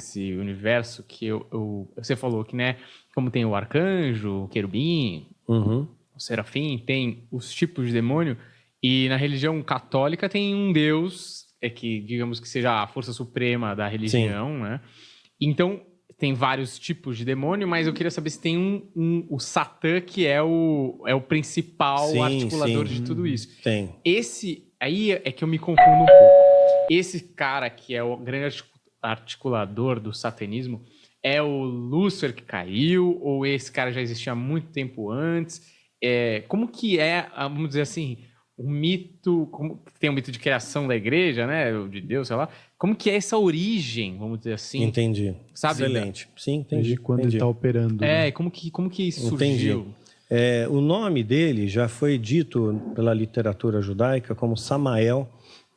esse universo que você falou que, né, como tem o arcanjo, o querubim, o serafim, tem os tipos de demônio, e na religião católica tem um Deus, que digamos que seja a força suprema da religião, né? Então, tem vários tipos de demônio, mas eu queria saber se tem o Satã, que é o principal articulador de tudo isso. Tem. Esse aí é que eu me confundo um pouco. Esse cara que é o grande articulador do satanismo é o Lúcifer que caiu, ou esse cara já existia há muito tempo antes? Como que vamos dizer assim, o mito, tem o mito de criação da igreja, né, de Deus, sei lá, como que é essa origem, vamos dizer assim? Entendi. Sabe? Excelente. Sim, entendi. Quando ele está operando. Né? Como que isso surgiu? O nome dele já foi dito pela literatura judaica como Samael,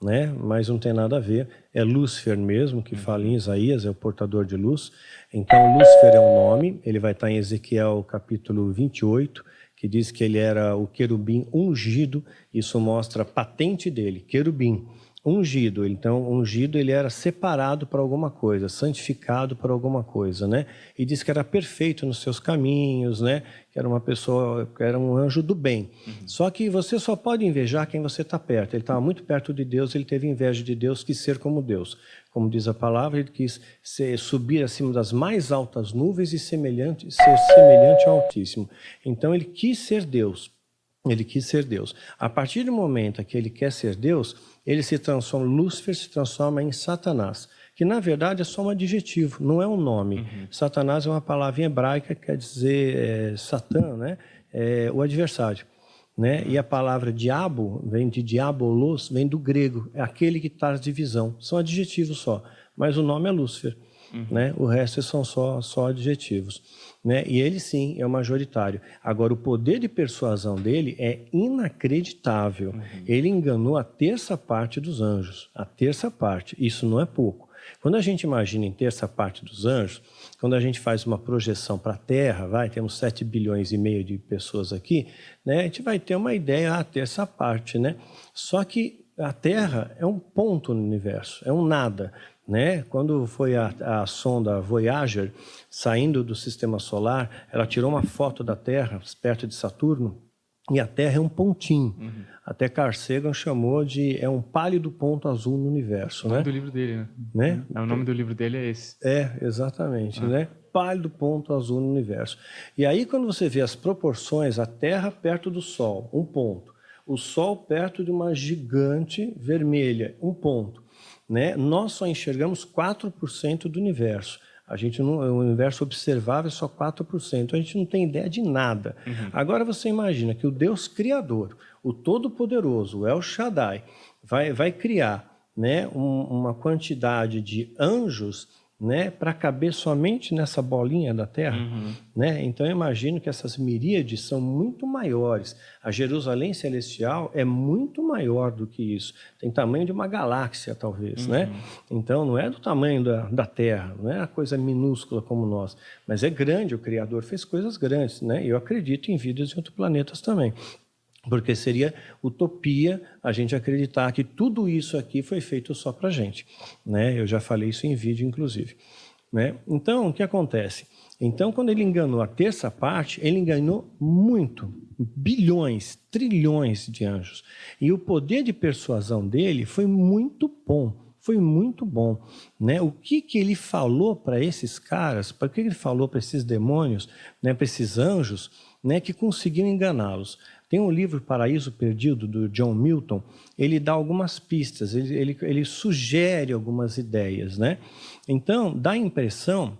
né? Mas não tem nada a ver. É Lúcifer mesmo, que fala em Isaías, é o portador de luz. Então, Lúcifer é um nome, ele vai estar em Ezequiel capítulo 28, que diz que ele era o querubim ungido. Isso mostra a patente dele, querubim ungido. Então, ungido, ele era separado para alguma coisa, santificado para alguma coisa, né? E diz que era perfeito nos seus caminhos, né? Que era uma pessoa, que era um anjo do bem. Só que você só pode invejar quem você está perto. Ele estava muito perto de Deus, ele teve inveja de Deus, quis ser como Deus. Como diz a palavra, ele quis subir acima das mais altas nuvens e ser semelhante ao Altíssimo. Então, ele quis ser Deus. Ele quis ser Deus. A partir do momento que ele quer ser Deus, ele se transforma, Lúcifer se transforma em Satanás, que na verdade é só um adjetivo, não é um nome. Satanás é uma palavra em hebraica que quer dizer Satã, né? O adversário. Né? E a palavra diabo vem de diabolos, vem do grego, é aquele que traz divisão. São adjetivos só, mas o nome é Lúcifer. Né? O resto são só adjetivos. Né? E ele sim é o majoritário. Agora, o poder de persuasão dele é inacreditável. Ele enganou a terça parte dos anjos. A terça parte, isso não é pouco. Quando a gente imagina em terça parte dos anjos, quando a gente faz uma projeção para a Terra, temos 7 bilhões e meio de pessoas aqui, né? A gente vai ter uma ideia, a terça parte, né? Só que a Terra é um ponto no universo, é um nada. Né? Quando foi a sonda Voyager saindo do sistema solar, ela tirou uma foto da Terra perto de Saturno e a Terra é um pontinho. Até Carl Sagan chamou de um pálido ponto azul no universo. O nome do livro dele, né? O nome do livro dele é esse. Exatamente, né? Pálido ponto azul no universo. E aí quando você vê as proporções, a Terra perto do Sol, um ponto. O Sol perto de uma gigante vermelha, um ponto. Né? Nós só enxergamos 4% do universo. O universo observável é só 4%. A gente não tem ideia de nada. Agora você imagina que o Deus Criador, o Todo-Poderoso, o El Shaddai, vai criar, né, uma quantidade de anjos, né, para caber somente nessa bolinha da Terra. Né? Então eu imagino que essas miríades são muito maiores. A Jerusalém Celestial é muito maior do que isso. Tem tamanho de uma galáxia, talvez. Né? Então não é do tamanho da Terra, não é uma coisa minúscula como nós, mas é grande. O Criador fez coisas grandes. Né? E eu acredito em vidas em outros planetas também. Porque seria utopia a gente acreditar que tudo isso aqui foi feito só para a gente. Né? Eu já falei isso em vídeo, inclusive. Né? Então, o que acontece? Então, quando ele enganou a terça parte, ele enganou muito, bilhões, trilhões de anjos. E o poder de persuasão dele foi muito bom. Foi muito bom. Né? O que ele falou para esses caras, para que ele falou para esses demônios, né, para esses anjos, né, que conseguiram enganá-los? Tem um livro, Paraíso Perdido, do John Milton, ele dá algumas pistas, ele sugere algumas ideias. Né? Então, dá a impressão,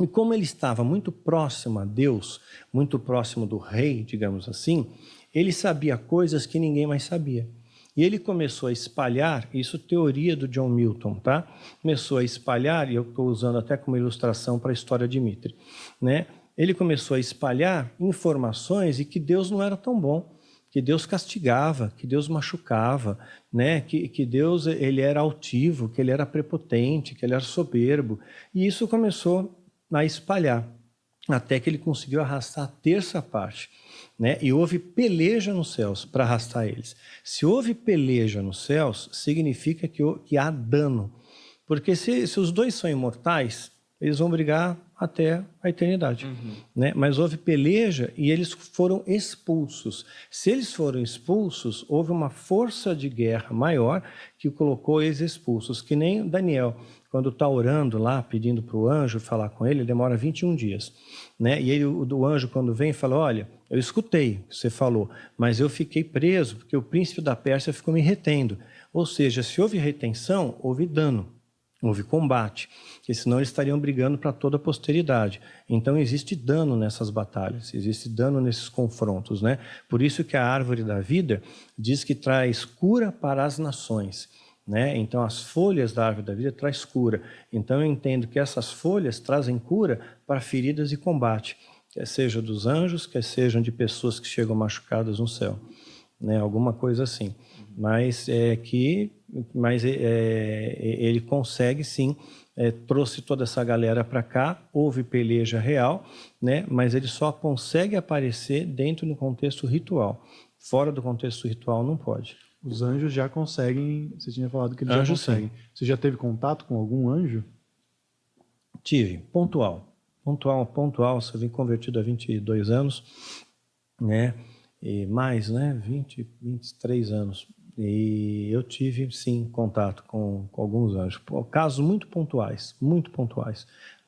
e como ele estava muito próximo a Deus, muito próximo do rei, digamos assim, ele sabia coisas que ninguém mais sabia. E ele começou a espalhar, isso é teoria do John Milton, tá? Começou a espalhar, e eu estou usando até como ilustração para a história de Mitre, né? Ele começou a espalhar informações e que Deus não era tão bom, que Deus castigava, que Deus machucava, né? que Deus ele era altivo, que ele era prepotente, que ele era soberbo. E isso começou a espalhar, até que ele conseguiu arrastar a terça parte. Né? E houve peleja nos céus para arrastar eles. Se houve peleja nos céus, significa que há dano. Porque se os dois são imortais, eles vão brigar até a eternidade. Né? Mas houve peleja e eles foram expulsos. Se eles foram expulsos, houve uma força de guerra maior que colocou eles expulsos, que nem Daniel. Quando está orando lá, pedindo para o anjo falar com ele, demora 21 dias. Né? E ele, o anjo, quando vem, fala, olha, eu escutei o que você falou, mas eu fiquei preso porque o príncipe da Pérsia ficou me retendo. Ou seja, se houve retenção, houve dano. Houve combate, porque senão eles estariam brigando para toda a posteridade. Então existe dano nessas batalhas, existe dano nesses confrontos, né? Por isso que a árvore da vida diz que traz cura para as nações, né? Então as folhas da árvore da vida traz cura. Então eu entendo que essas folhas trazem cura para feridas e combate, quer seja dos anjos, quer sejam de pessoas que chegam machucadas no céu, né? Alguma coisa assim. Mas ele consegue sim, trouxe toda essa galera para cá, houve peleja real, né? Mas ele só consegue aparecer dentro do contexto ritual. Fora do contexto ritual não pode. Os anjos já conseguem, você tinha falado que eles já conseguem. Sim. Você já teve contato com algum anjo? Tive, pontual, eu vim convertido há 22 anos, né? E mais, né? 23 anos. E eu tive, sim, contato com alguns anjos. Casos muito pontuais,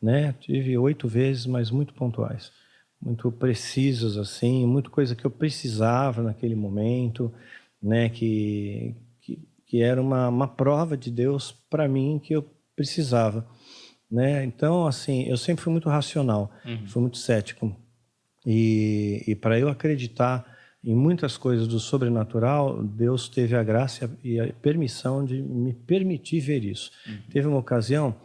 né? Tive 8 vezes, mas muito pontuais. Muito precisos, assim, muita coisa que eu precisava naquele momento, né? Que era uma prova de Deus para mim que eu precisava, né? Então, assim, eu sempre fui muito racional, fui muito cético. E para eu acreditar em muitas coisas do sobrenatural, Deus teve a graça e a permissão de me permitir ver isso. Teve uma ocasião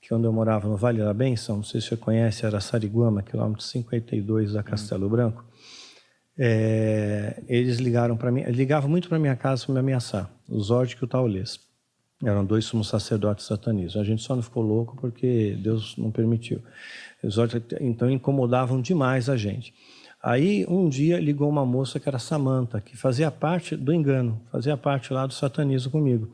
que, quando eu morava no Vale da Bênção, não sei se você conhece, era Sariguama, quilômetro 52 da Castelo Branco, eles ligavam muito para minha casa para me ameaçar, o Zord e o Taulês. Eram 2 sumos sacerdotes satanistas. A gente só não ficou louco porque Deus não permitiu. Então incomodavam demais a gente. Aí, um dia, ligou uma moça que era Samanta, que fazia parte do engano, fazia parte lá do satanismo comigo.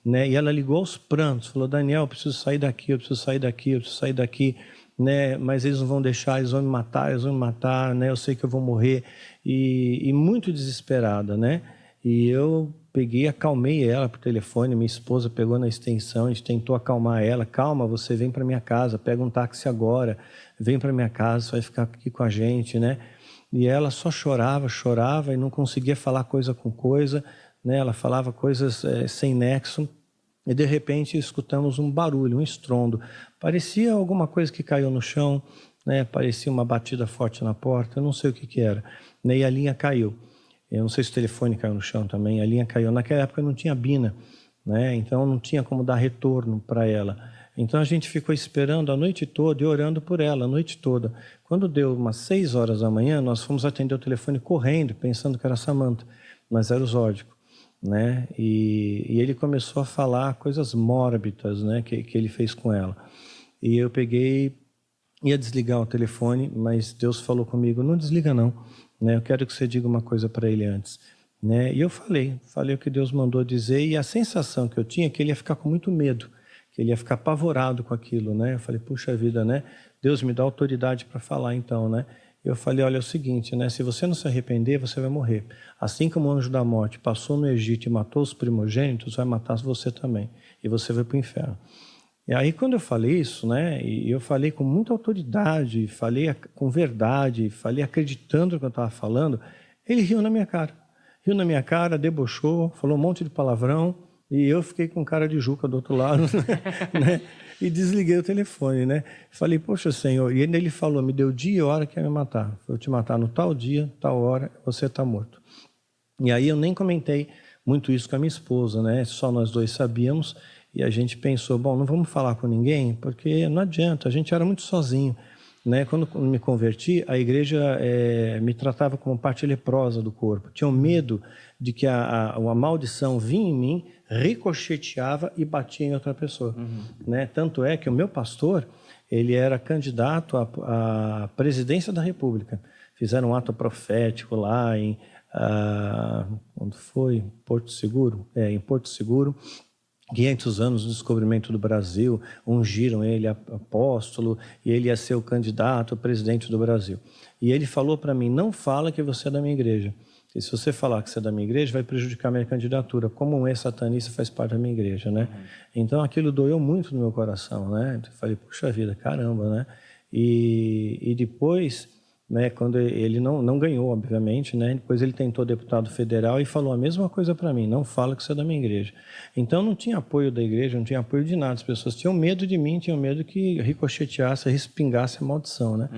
Né? E ela ligou aos prantos, falou, Daniel, eu preciso sair daqui, eu preciso sair daqui, eu preciso sair daqui, né? Mas eles não vão deixar, eles vão me matar, né? Eu sei que eu vou morrer. E muito desesperada, né? E eu peguei, acalmei ela por telefone, minha esposa pegou na extensão, a gente tentou acalmar ela, calma, você vem para minha casa, pega um táxi agora, vem para minha casa, você vai ficar aqui com a gente, né? E ela só chorava e não conseguia falar coisa com coisa, né? Ela falava coisas sem nexo. E de repente escutamos um barulho, um estrondo. Parecia alguma coisa que caiu no chão, né? Parecia uma batida forte na porta, eu não sei o que era. E a linha caiu. Eu não sei se o telefone caiu no chão também, a linha caiu. Naquela época não tinha bina, né? Então não tinha como dar retorno para ela. Então a gente ficou esperando a noite toda e orando por ela a noite toda. Quando deu umas 6 horas da manhã, nós fomos atender o telefone correndo, pensando que era Samanta, mas era o Zódico, né? E ele começou a falar coisas mórbidas, né? Que ele fez com ela. E eu peguei, ia desligar o telefone, mas Deus falou comigo, não desliga não, né? Eu quero que você diga uma coisa para ele antes. Né? E eu falei o que Deus mandou dizer, e a sensação que eu tinha é que ele ia ficar com muito medo, que ele ia ficar apavorado com aquilo, né? Eu falei, puxa vida, né? Deus me dá autoridade para falar então, né? Eu falei, olha, é o seguinte, né? Se você não se arrepender, você vai morrer. Assim como o anjo da morte passou no Egito e matou os primogênitos, vai matar você também. E você vai para o inferno. E aí, quando eu falei isso, né? E eu falei com muita autoridade, falei com verdade, falei acreditando no que eu estava falando, ele riu na minha cara, debochou, falou um monte de palavrão, e eu fiquei com cara de Juca do outro lado, né? E desliguei o telefone, né? Falei, poxa, Senhor. E ele falou, me deu dia e hora que ia me matar. Vou te matar no tal dia, tal hora, você está morto. E aí eu nem comentei muito isso com a minha esposa, né? Só nós dois sabíamos. E a gente pensou, bom, não vamos falar com ninguém, porque não adianta, a gente era muito sozinho. Né? Quando me converti, a igreja me tratava como parte leprosa do corpo. Tinham medo de que a maldição vinha em mim, ricocheteava e batia em outra pessoa. Né? Tanto é que o meu pastor, ele era candidato à presidência da República. Fizeram um ato profético lá em... onde foi? Porto Seguro? Em Porto Seguro. 500 anos do descobrimento do Brasil, ungiram ele apóstolo e ele ia ser o candidato a presidente do Brasil. E ele falou para mim, não fala que você é da minha igreja. E se você falar que você é da minha igreja, vai prejudicar a minha candidatura. Como um ex-satanista faz parte da minha igreja, né? Então aquilo doeu muito no meu coração, né? Eu falei, puxa vida, caramba, né? E depois, né, quando ele não ganhou, obviamente, né? Depois ele tentou deputado federal e falou a mesma coisa para mim, não fala que você é da minha igreja. Então não tinha apoio da igreja, não tinha apoio de nada. As pessoas tinham medo de mim, tinham medo que ricocheteasse, respingasse a maldição, né?